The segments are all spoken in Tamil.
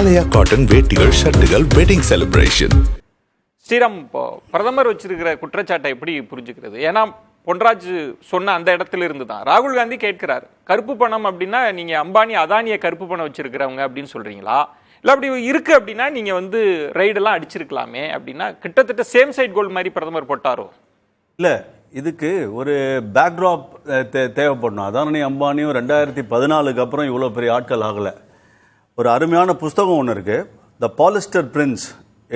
ஹிமாலயா காட்டன் வேட்டிகள், ஷர்ட்டுகள், வெட்டிங் செலிப்ரேஷன். ஸ்ரீராம், பிரதமர் வச்சிருக்கிற குற்றச்சாட்டை எப்படி புரிஞ்சுக்கிறது? ஏன்னா பொன்ராஜ் சொன்ன அந்த இடத்துல இருந்து தான் ராகுல் காந்தி கேட்கிறார், கருப்பு பணம் அப்படின்னா நீங்க அம்பானி அதானிய கருப்பு பணம் வச்சிருக்கிறவங்க அப்படின்னு சொல்றீங்களா, இல்லை அப்படி இருக்கு அப்படின்னா நீங்க வந்து ரைடெல்லாம் அடிச்சிருக்கலாமே அப்படின்னா கிட்டத்தட்ட சேம் சைட் கோல் மாதிரி பிரதமர் போட்டாரோ? இல்லை, இதுக்கு ஒரு பேக்ட்ராப் தேவைப்படணும். அதானி அம்பானியும் 2014 அப்புறம் இவ்வளோ பெரிய ஆட்கள் ஆகலை. ஒரு அருமையான புஸ்தகம் ஒன்று இருக்குது, த பாலிஸ்டர் பிரின்ஸ்.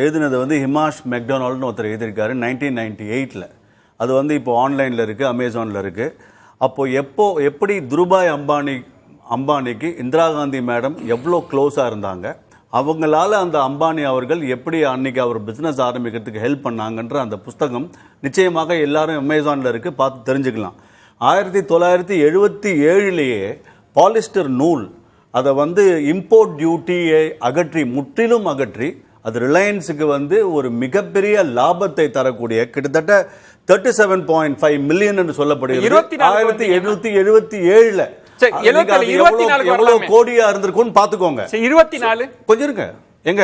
எழுதினது வந்து ஹிமாஷ் மெக்டொனால்ட்னு ஒருத்தர் எழுதியிருக்காரு 1998. அது வந்து இப்போ ஆன்லைனில் இருக்குது, அமேசானில் இருக்குது. அப்போது எப்படி துருபாய் அம்பானிக்கு இந்திரா காந்தி மேடம் எவ்வளோ க்ளோஸாக இருந்தாங்க, அவங்களால அந்த அம்பானி அவர்கள் எப்படி அன்னைக்கு அவர் பிஸ்னஸ் ஆரம்பிக்கிறதுக்கு ஹெல்ப் பண்ணாங்கன்ற அந்த புஸ்தகம் நிச்சயமாக எல்லாரும் அமேசானில் இருக்குது, பார்த்து தெரிஞ்சுக்கலாம். 1977 பாலிஸ்டர் நூல் அதை வந்து இம்போர்ட் டியூட்டியை முற்றிலும் அகற்றி அது ரிலையன்ஸுக்கு வந்து ஒரு மிகப்பெரிய லாபத்தை தரக்கூடிய கிட்டத்தட்ட 37.5 மில்லியன் என்று சொல்லப்படுகிறது. 1777 எவ்வளவு கோடியா இருந்திருக்கும் பாத்துக்கோங்க. 24 கொஞ்சம் இருங்க. எங்க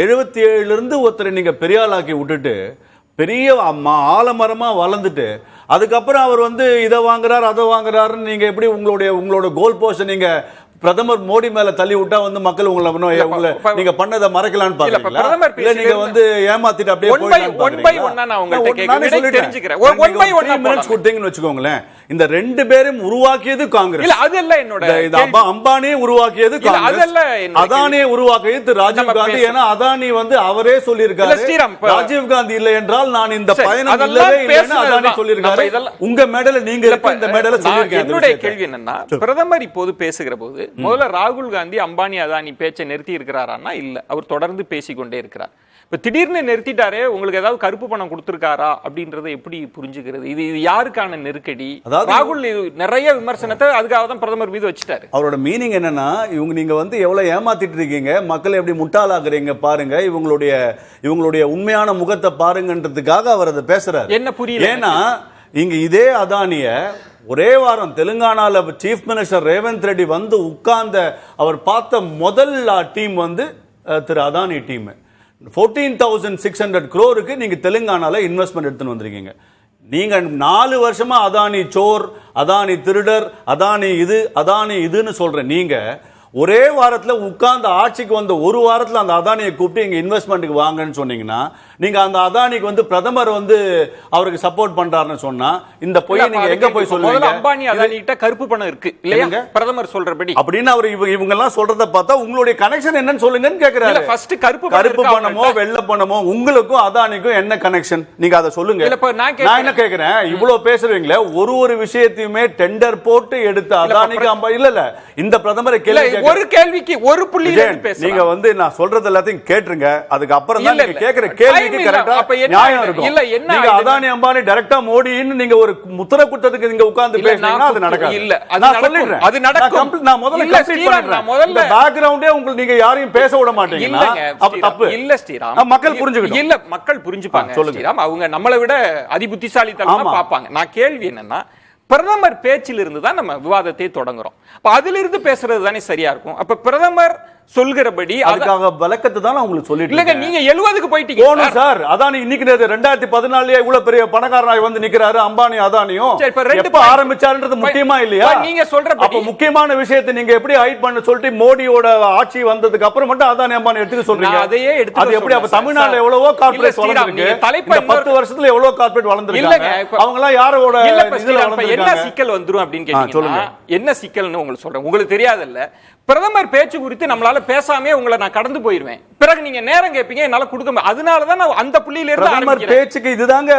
77 இருந்து ஒருத்தரை நீங்க பெரிய ஆளாக்கி விட்டுட்டு பெரிய ஆலமரமா வளர்ந்துட்டு அதுக்கப்புறம் அவர் வந்து இதை வாங்குறாரு அதை வாங்குறாருன்னு நீங்க எப்படி உங்களோட கோல் போஸ்ட் நீங்க பிரதமர் மோடி மேல தள்ளி விட்டா வந்து மக்கள் உங்களை நீங்க பண்ணதை மறைக்கலாம்னு பாக்குறீங்களா? இல்ல நீங்க வந்து ஏமாத்திட்டு அப்படியே கொடுத்தீங்கன்னு வச்சுக்கோங்களேன். இந்த ரெண்டு பேரும் உருவாக்கியது காங்கிரஸ். அம்பானியை உருவாக்கியது காங்கிரஸ், அதானியை உருவாக்கியது ராஜீவ் காந்தி. ஏன்னா அதானி வந்து அவரே சொல்லியிருக்காரு, ராஜீவ் காந்தி இல்லை என்றால் நான் இந்த பயணம் இல்லவே இல்லைன்னு அதானி சொல்லியிருக்காரு. உங்க மேடல நீங்க இருக்க இந்த மேடல சொல்லியிருக்கேன். என்னுடைய கேள்வி என்னன்னா, பிரதமர் இப்போது பேசுகிற போது முதல்ல ராகுல் காந்தி அம்பானி அதானி பேச்சை நிறுத்தி இருக்கிறாரா? இல்ல, அவர் தொடர்ந்து பேசிக்கொண்டே இருக்கிறார். இப்ப திடீர்னு நிறுத்திட்டாரே, உங்களுக்கு ஏதாவது கருப்பு பணம் கொடுத்திருக்காரா அப்படின்றத எப்படி புரிஞ்சுக்கிறது? இது யாருக்கான நெருக்கடி? ராகுல் நிறைய விமர்சனத்தை அதுக்காக தான் பிரதமர் மீது வச்சுட்டாரு. அவரோட மீனிங் என்னன்னா, நீங்க வந்து எவ்வளவு ஏமாத்திட்டு இருக்கீங்க, மக்களை எப்படி முட்டாளாக்குறீங்க பாருங்க, இவங்களுடைய உண்மையான முகத்தை பாருங்கன்றதுக்காக அவர் அதை பேசுறாரு. என்ன புரியல? ஏன்னா இங்க இதே அதானிய ஒரே வாரம் தெலுங்கானால சீஃப் மினிஸ்டர் ரேவந்த் ரெட்டி வந்து உட்கார்ந்த அவர் பார்த்த முதல் டீம் வந்து திரு அதானி டீம். 14,600 crore நீங்க தெலுங்கானால இன்வெஸ்ட்மெண்ட் எடுத்துன்னு வந்திருக்கீங்க. நீங்க 4 வருஷமா அதானி சோர், அதானி திருடர், அதானி இதுன்னு சொல்ற நீங்க ஒரே வாரத்துல உட்கார்ந்து ஆட்சிக்கு வந்த ஒரு வாரத்துல அந்த அதானியை கூப்பிட்டு இங்க இன்வெஸ்ட்மெண்ட்டுக்கு வாங்கன்னு சொன்னீங்கன்னா, நீங்க அந்த அதானிக்கு வந்து பிரதமர் வந்து அவருக்கு சப்போர்ட் பண்றாருன்னு சொன்னா இந்த பொய் நீங்க எங்க போய் சொல்லுவீங்க? அம்பானி அதானி கிட்ட கருப்பு பணம் இருக்கு இல்லையா பிரதமர் சொல்றபடி அப்படின்னு அவர் இவங்க எல்லாம் சொல்றத பார்த்தா உங்களுடைய கனெக்ஷன் என்னன்னு சொல்லுங்கன்னு கேக்குறாரு. ஃபர்ஸ்ட் கருப்பு பணமோ வெள்ளை பணமோ உங்களுக்கும் அதானிக்கும் என்ன கனெக்ஷன், நீங்க அதை சொல்லுங்க. நான் என்ன கேக்குறேன், இவ்வளவு பேசுறீங்களே, ஒரு விஷயத்தையுமே டெண்டர் போட்டு எடுத்த அதானிக்கு அம்பானி இல்ல இந்த பிரதமரை கேள்வி ஒரு கேள்விக்கு ஒரு புள்ளி நீங்க வந்து நான் சொல்றது எல்லாத்தையும் கேட்டுருங்க. அதுக்கு அப்புறம் தான் நீங்க கேக்குற கேள்விக்கு கரெக்ட்டா நியாயம் இருக்கும். இல்ல என்ன நீங்க அதானி அம்பானி டைரக்டா மோடின்னு நீங்க ஒரு முத்திரை குட்டதுக்கு நீங்க உட்கார்ந்து பேசுறீங்கன்னா அது நடக்காது. இல்ல நான் சொல்லிடுறேன், அது நடக்கும். நான் முதல்ல கம்ப்ளீட் பண்றேன். முதல்ல பேக்ரவுண்டே உங்களுக்கு நீங்க யாரையும் பேச விட மாட்டீங்கன்னா அப்ப தப்பு இல்ல ஸ்ரீராம். மக்கள் புரிஞ்சுக்கணும். இல்ல மக்கள் புரிஞ்சுப்பாங்க ஸ்ரீராம். அவங்க நம்மளை விட அதிபுத்திசாலித்தனமா பாப்பாங்க. நான் கேள்வி என்னன்னா, பிரதமர் பேச்சிலிருந்து தான் நம்ம விவாதத்தை தொடங்குறோம். அப்ப அதிலிருந்து பேசுறது தானே சரியா இருக்கும். அப்ப பிரதமர் சொல்கிறபடி அதுக்காக விளக்கத்தை தான் உங்களுக்கு சொல்லிட்டு இல்லங்க, நீங்க 70க்கு போயிட்டீங்க. போணும் சார். அதானி இன்னைக்கு 2014 இவ்வளவு பெரிய பணக்காரனாய் வந்து நிக்கிறாரு அம்பானி அதானியும். எப்ப ஆரம்பிச்சாருன்றது முக்கியமா இல்லையா? நீங்க சொல்றபடி அப்ப முக்கியமான விஷயத்தை நீங்க எப்படி ஹைட் பண்ண சொல்லிட்டு மோடியோட ஆட்சி வந்ததுக்கு அப்புறம் மட்டும் அதானி அம்பானி எடுத்துக்க சொல்றீங்க. அதையே எடுத்து அது எப்படி? அப்ப தமிழ்நாட்டுல எவ்வளவோ கார்ப்பரேட் வளர்ந்திருக்கு. இந்த 10 வருஷத்துல எவ்வளவு கார்ப்பரேட் வளர்ந்திருக்காங்க. அவங்க எல்லாம் யாரோட இதுல வளர்ந்திருக்காங்க. என்ன சிக்கல் வந்துரும் அப்படின்னு கேட்டீங்கன்னா, என்ன சிக்கல்னு உங்களுக்கு சொல்றேன். உங்களுக்கு தெரியாதுல்ல, பிரதமர் பேச்சு குறித்து நம்மளால பேசாமே உங்களை நான் கடந்து போயிருவேன். பிறகு நீங்க நேரம் கேட்பீங்க, என்னால கொடுக்க முடியாது. அதனால தான் நான் அந்த புள்ளியில இருந்து பிரதமர் பேச்சுக்கு இதுதாங்க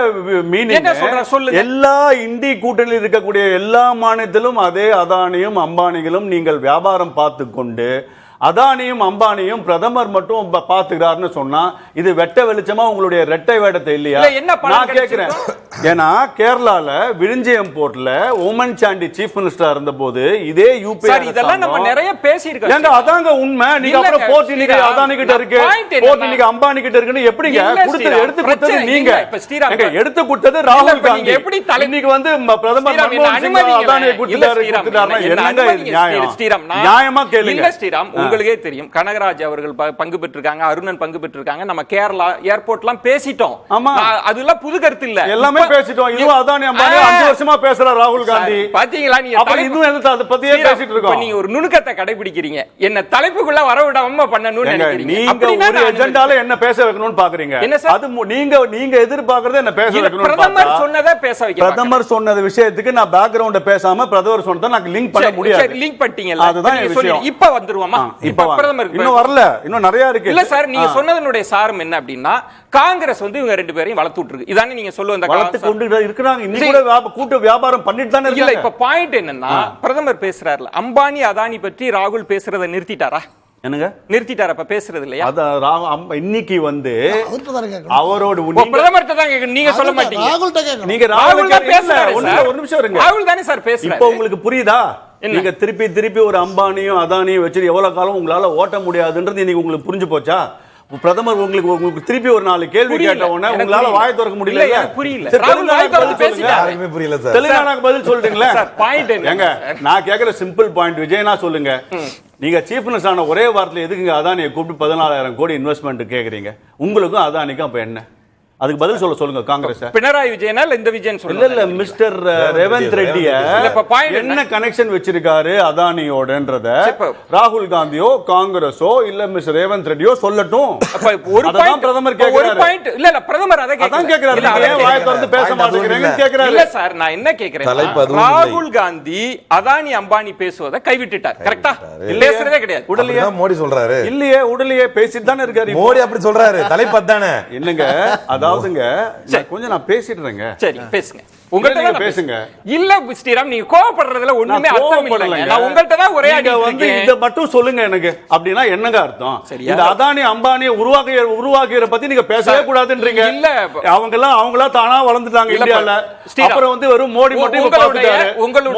மீனிங். என்ன சொல்றேன் சொல்லுங்க. எல்லா இந்தி கூட்டணியில் இருக்கக்கூடிய எல்லா மாநிலத்திலும் அதே அதானியும் அம்பானிகளும் நீங்கள் வியாபாரம் பார்த்து கொண்டு அதானியும் அம்பானியும் பிரதமர் மட்டும் பாத்துக்கிறாருன்னு சொன்னா இது வெட்ட வெளிச்சமா உங்களுடைய ரெட்டை வேடத்தை இல்லையா? நான் கேட்கிறேன். ஏன்னா கேரளால விழிஞ்சியம் போர்ட்ல ஓமன் சாண்டி சீஃப் மினிஸ்டரா இருந்த போது இதே யூபி இதெல்லாம் நம்ம நிறைய பேசியிருக்கோம். ஏங்க அதாங்க உண்மை. நீங்க அப்புறம் போர்ட் இன்னைக்கு அதானி கிட்ட இருக்கு, போர்ட் இன்னைக்கு அம்பானி கிட்ட இருக்குன்னு எப்படிங்க எடுத்து கொடுத்தது நீங்க? எடுத்து கொடுத்தது ராகுல் காந்தி. இன்னைக்கு வந்து பிரதமர் மன்மோகன் சிங் அதானியை கொடுத்துட்டாரு. என்னங்க நியாயம்? நியாயமா கேளுங்க. உங்களுக்கே தெரியும் கனகராஜ் அவர்கள் பங்கு பெற்றிருக்காங்க, அருணன் பங்கு பெற்றிருக்காங்க. நம்ம கேரளா ஏர்போர்ட்லாம் பேசிட்டோம். அதெல்லாம் புது கருத்து இல்ல, எல்லாமே பேசிட்டோம். இதுவும் அதானி அம்பானி 5 வருஷமா பேசுற ராகுல் காந்தி பாத்தீங்களா? நீங்க இன்னும் அதை பத்தியே பேசிட்டு இருக்கோம். நீங்க ஒரு நுணுக்கத்தை கடைபிடிக்கிறீங்க, என்ன தலைப்புக்குள்ள வர விடாம பண்ணணும்னு நினைக்கிறீங்க. நீங்க ஒரு எஜெண்டால என்ன பேச வைக்கணும்னு பாக்குறீங்க. அது நீங்க எதிர்பார்க்கறது என்ன பேச வைக்கணும். பிரதமர் சொன்னதை பேச வைக்க, பிரதமர் சொன்னது விஷயத்துக்கு நான் பேக்ரவுண்ட பேசாம பிரதமர் சொன்னதை நான் லிங்க் பண்ண முடியாது. லிங்க் பண்ணிட்டீங்க, அதுதான் விஷயம். இப்ப வந்துருவோமா? இப்ப பிரதமர் இன்னும் வரல, இன்னும் நிறைய இருக்கு. இல்ல சார், நீங்க சொன்னதனுடைய சாரம் என்ன அப்படின்னா, காங்கிரஸ் வந்து இவங்க ரெண்டு பேரையும் வளர்த்துட்டு இருக்கு. இதானே நீங்க சொல்லுவீங்க. வளர்த்து கொண்டு இருக்காங்க. இன்னைக்கு கூட கூட்டு வியாபாரம் பண்ணிட்டு தானே இருக்காங்க. இல்ல, இப்ப பாயிண்ட் என்னன்னா, பிரதமர் பேசுறாருல, அம்பானி அதானி பற்றி ராகுல் பேசுறதை நிறுத்திட்டாரா? என்னங்க நிறுத்திட்டாரா? அப்ப பேசுறது இல்லையா? இன்னைக்கு வந்து அவரோட பிரதமர்ட்ட தான் கேட்கணும், நீங்க சொல்ல மாட்டீங்க. நீங்க ராகுல் தான் பேசுறாரு. ஒரு நிமிஷம் இருங்க, ராகுல் தானே சார் பேசுறாரு. இப்போ உங்களுக்கு புரியுதா? நீங்க திருப்பி ஒரு அம்பானியும் அதானியும் வச்சு எவ்வளவு காலம் உங்களால ஓட்ட முடியாதுன்றது இன்னைக்கு உங்களுக்கு புரிஞ்சு போச்சா? பிரதமர் உங்களுக்கு திருப்பி ஒரு 4 கேள்வி கேட்ட உடனே உங்களால வாய் திறக்க முடியல. புரியல, தெலுங்கானாக்கு பதில் சொல்றீங்களா? ஏங்க, நான் கேக்குற சிம்பிள் பாயிண்ட் விஜயனா சொல்லுங்க. நீங்க சீஃப் மினிஸ்டர் ஆன ஒரே வாரத்தில் எதுக்குங்க அதானியை கூப்பிட்டு 14,000 கோடி இன்வெஸ்ட்மெண்ட் கேக்குறீங்க? உங்களுக்கும் அதானிக்கும் அப்ப என்ன? அதுக்கு பதில் சொல்லுங்க காங்கிரஸ். பினராயி விஜயனா இல்ல இந்த விஜயன் சொல்லுங்க. இல்ல மிஸ்டர் ரேவந்த் ரெட்டிய என்ன கனெக்ஷன் வச்சிருக்காரு அதானியோடன்றத ராகுல் காந்தியோ காங்கிரஸோ இல்ல மிஸ்டர் ரேவந்த் ரெட்டியோ சொல்லட்டும். ஒரு பாயிண்ட் பிரதமர் கேக்குறாரு. ஒரு பாயிண்ட் இல்ல பிரதமர் அத கேக்குறாரு. ஏன் வாய் திறந்து பேச மாட்டேங்கிறீங்க கேக்குறாரு. இல்ல சார், நான் என்ன கேக்குறேன், ராகுல் காந்தி அதானி அம்பானி பேசுவதை கைவிட்டுட்டார். கரெக்ட்டா? பேசுறதே கிடையாது. உடலையே மோடி சொல்றாரு. இல்லையே, உடலையே பேசிட்டு தானே இருக்காரு. மோடி அப்படி சொல்றாரு. தலைப்பு அதானே என்னங்க? அதாவதுங்க கொஞ்சம் நான் பேசிடுறேங்க. சரி பேசுங்க, உங்கள்ட்ட பேசுங்க. இல்ல ஸ்ரீராம், நீங்க கோவப்படுறதுல ஒண்ணுமே அர்த்தம் இல்லங்க. நான் உங்கள்ட்ட தான் ஒரே அடி வந்து இத மட்டும் சொல்லுங்க எனக்கு. அப்படினா என்னங்க அர்த்தம்? இந்த அதானி அம்பானி உருவாக்கிற பத்தி நீங்க பேசவே கூடாதுன்றீங்க. இல்ல, அவங்களா தானா வளர்ந்துட்டாங்க இந்தியால. அப்புறம் வந்து வெறும் மோடி மட்டும் பாத்துட்டாரு.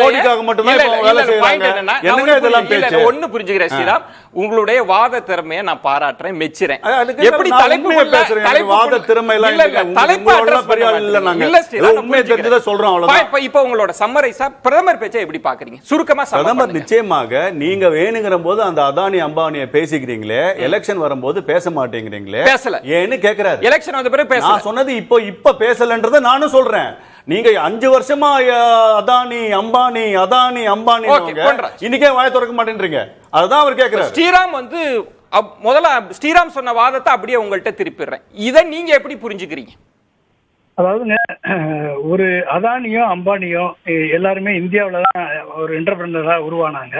மோடிக்காக மட்டும் தான் வேலை செய்றாங்க. என்னங்க இதெல்லாம் பேச்சு? ஒண்ணு புரிஞ்சுக்கிறேன் ஸ்ரீராம், உங்களுடைய வாத திறமையை நான் பாராட்டுறேன், மெச்சுறேன். எப்படி தலைப்பு பேசுறீங்க? வாத திறமை எல்லாம் இல்ல, தலைப்பு பெரிய ஆள் இல்ல. நாங்க இல்ல உண்மை தெரிஞ்சத சொல்றோம், அவ்வளவுதான். இப்போ உங்களோட சம்மரைஸா பிரதமர் பேச்சை எப்படி பாக்குறீங்க? சுருக்கமா பிரதமர் நிச்சயமாக நீங்க வேணுங்கிற போது அந்த அதானி அம்பானியை பேசிக்கிறீங்களே, எலெக்ஷன் வரும்போது பேச மாட்டேங்கிறீங்களே. பேசல ஏன்னு கேக்குறாரு. எலெக்ஷன் வந்த பிறகு பேச நான் சொன்னது இப்ப பேசலன்றத நானும் சொல்றேன். நீங்க 5 வருஷமா அதானி அம்பானி இன்னைக்கே வாய திறக்க மாட்டேன்றீங்க. அதுதான் அவர் கேக்குறாரு. ஸ்ரீராம் வந்து முதல்ல ஸ்ரீராம் சொன்ன வாதத்தை அப்படியே உங்கள்கிட்ட திருப்பிடுறேன். இதை நீங்க எப்படி புரிஞ்சுக்கிறீங்க? அதாவதுங்க, ஒரு அதானியோ அம்பானியோ எல்லாருமே இந்தியாவில் தான் ஒரு என்டர்பிரனராக உருவானாங்க.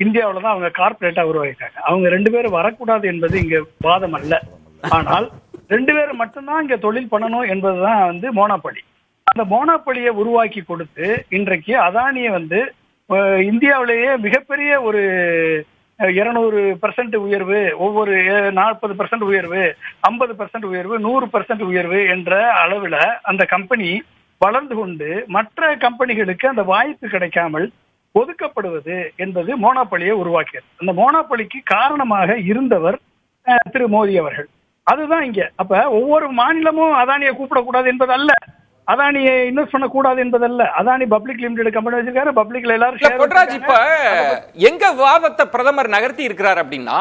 இந்தியாவில் தான் அவங்க கார்பரேட்டாக உருவாக்கிட்டாங்க. அவங்க 2 பேரும் வரக்கூடாது என்பது இங்கே வாதம் அல்ல. ஆனால் 2 பேரும் மட்டும்தான் இங்கே தொழில் பண்ணணும் என்பதுதான் வந்து மோனோபொலி. அந்த மோனோபொலியை உருவாக்கி கொடுத்து இன்றைக்கு அதானியை வந்து இந்தியாவிலேயே மிகப்பெரிய ஒரு 200% உயர்வு, ஒவ்வொரு 40% உயர்வு, 50% உயர்வு, 100% உயர்வு என்ற அளவில் அந்த கம்பெனி வளர்ந்து கொண்டு மற்ற கம்பெனிகளுக்கு அந்த வாய்ப்பு கிடைக்காமல் ஒதுக்கப்படுவது என்பது மோனோபொலியை உருவாக்கியது. அந்த மோனோபொலிக்கு காரணமாக இருந்தவர் திரு மோடி அவர்கள். அதுதான் இங்க. அப்ப ஒவ்வொரு மாநிலமும் அதானியை கூப்பிடக்கூடாது என்பது அல்ல, அதானியை இன்வெஸ்ட் பண்ணக்கூடாது என்பதல்ல. அதானி பப்ளிக் லிமிடெட் கம்பெனி வச்சிருக்காரு, பப்ளிக்ல எல்லாரும். பொன்ராஜ், இப்ப எங்க வாதத்தை பிரதமர் நகர்த்தி இருக்கிறார் அப்படின்னா,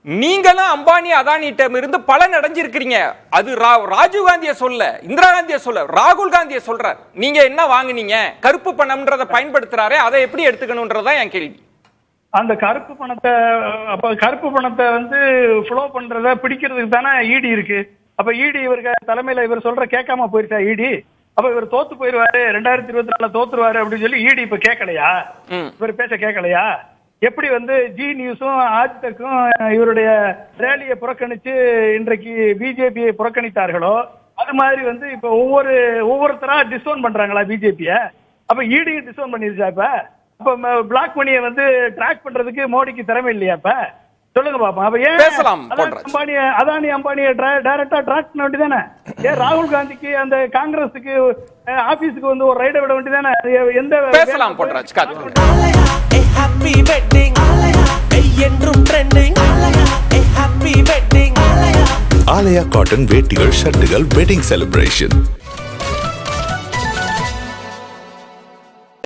நீங்களும் அம்பானி அதானியிடம் இருந்து பலன் அடைஞ்சிருக்கிறீங்க. அது ராஜீவ் காந்தியை சொல்ல, இந்திரா காந்தியை சொல்ல, ராகுல் காந்தியை சொல்றார். நீங்க என்ன வாங்குனீங்க? கருப்பு பணம்ன்றதை பயன்படுத்துறாரு, அதை எப்படி எடுத்துக்கணும்ன்றதான் என் கேள்வி. அந்த கருப்பு பணத்தை வந்து ஃப்ளோ பண்றத பிடிக்கிறதுக்கு தானே இடி இருக்கு. அப்ப இடி இவருக்கு தலைமையில இவர் சொல்ற கேட்காம போயிருச்சா இடி? அப்ப இவர் தோத்து போயிருவாரு, 2024 தோத்துருவாரு அப்படின்னு சொல்லி இடி இப்ப கேட்கலையா? இவர் பேச்ச கேட்கலையா? எப்படி வந்து ஜி நியூஸும் ஆஜ்தக்கும் இவருடைய ரேலியை புறக்கணிச்சு இன்றைக்கு பிஜேபியை புறக்கணித்தார்களோ, அது மாதிரி வந்து இப்ப ஒவ்வொருத்தரா டிஸ்ஓன் பண்றாங்களா பிஜேபிய? அப்ப இடி டிஸ்ஓன் பண்ணிருச்சா? அப்ப பிளாக் மணியை வந்து ட்ராக் பண்றதுக்கு மோடிக்கு திறமை இல்லையா? இப்ப சொல்லுங்க பாப்பா. அப்ப ஏன் அதானி அம்பானியை டைரக்டா ட்ராக் பண்ண வேண்டியதானே? ஏன் ராகுல் காந்திக்கு அந்த காங்கிரஸுக்கு ஆபீஸுக்கு வந்து ஒரு ரைட விட வேண்டியதானே? எந்த பேசலாம் பொன்ராஜ். ஆலயா காட்டன் வேட்டிகள் ஷர்ட்டுகள் வெட்டிங் செலிப்ரேஷன்.